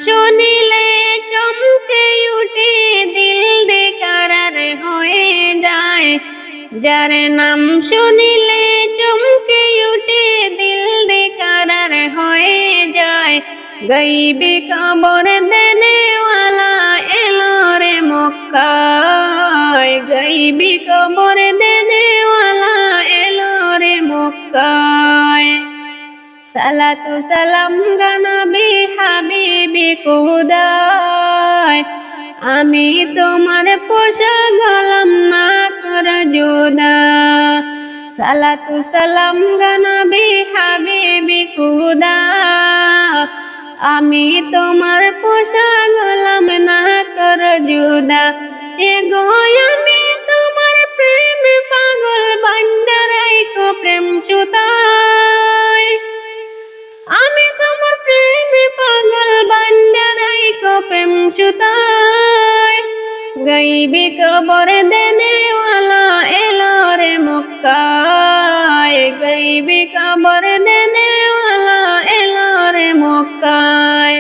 শুনিলে চমকে উঠে দিল বেকরার হয়ে যায়। যার নাম শুনিলে চমকে উঠে দিল বেকরার হয়ে যায়। গাইবি খবর দেনেওয়ালা এলো রে মক্কায়। গাইবি খবর দেনেওয়ালা এলো রে মক্কায়। সালাতু সালাম গানবি হাবিবি খুদায়। আমি তোমার পোষা গোলাম না কর জুদা। সালাতু সালাম গানবি হাবিবি খুদা। আমি তোমার পোষা গোলাম না কর জুদা। এগো আমি তোমার প্রেম পাগল বান্দা রাইখো প্রেম সুতায়। আমি তোমার প্রেম পাগল বান্দা রাইখো প্রেম সুতায়। গাইবি খবর দেনেওয়ালা এলো রে মক্কায়। গাইবি খবর দেনেওয়ালা এলো রে মক্কায়।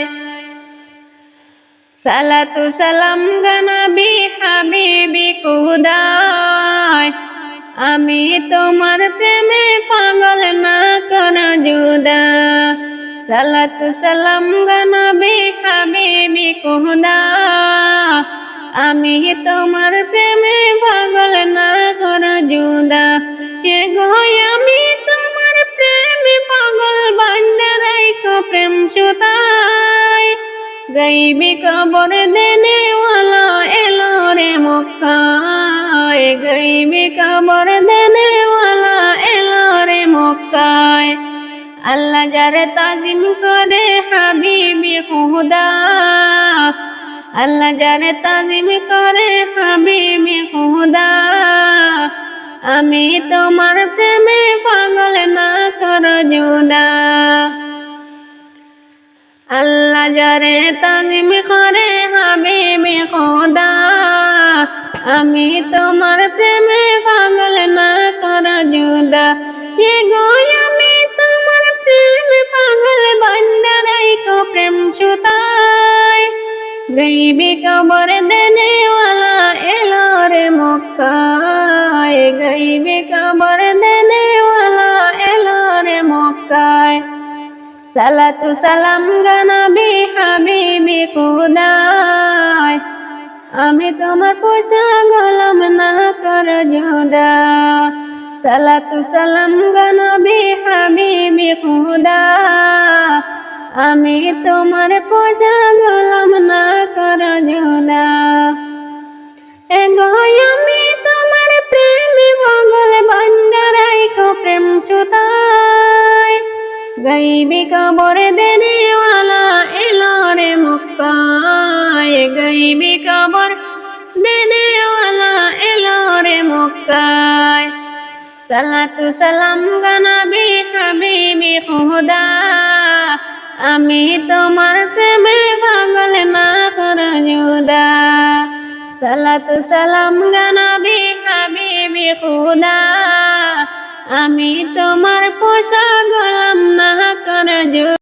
সালাতু সালাম গানবি হাবিবি খুদায়। আমি তোমার প্রেমে পাগল না কর জুদা। সালাতু সালাম গানবি হাবিবি খুদা। আমি তোমার প্রেমে পাগল না কর জুদা। এগো আমি তোমার প্রেমে পাগল বান্দা রাইখো প্রেম সুতায়। গাইবি খবর দেনেওয়ালা এলো রে মক্কায়। গাইবি খবর দেনেওয়ালা এলো রে মক্কায়। আল্লাহ যারে তাজিম করে হাবিবি খুদা। আল্লাহ যারে তাজিম করে হাবিবি খুদা। আমি তোমার প্রেমে পাগল না কর জুদা। আল্লাহ যারে তাজিম করে হাবিবি খুদা। আমি তোমার প্রেমে পাগল না কর জুদা। এগো আমি তোমার প্রেমে পাগল বান্দা রাইখো প্রেম সুতায়। গাইবি খবর দেনেওয়ালা এলো রে মক্কায়। গাইবি খবর দেনেওয়ালা এলো রে মক্কায়। সালাতু সালাম গানবি হাবিবি খুদায়। আমি তোমার পোষা গোলাম না কর জুদা। সালাতু সালাম গানবি হাবিবি খুদা। আমি তোমার পোষা গোলাম না কর জুদা। এগো আমি তোমার প্রেমে পাগল বান্দা রাইখো প্রেম সুতায়। গাইবি খবর দেনেওয়ালা এলো রে মক্কায়। গাইবি খবর দেনেওয়ালা এলো রে মক্কায়। সালাতু সালাম গানবি হাবিবি খুদা। আমি তোমার প্রেমে পাগল না কর জুদা। সালাতু সালাম গানবি হাবিবি খুদা। আমি তোমার পোষা গোলাম না কর জুদা।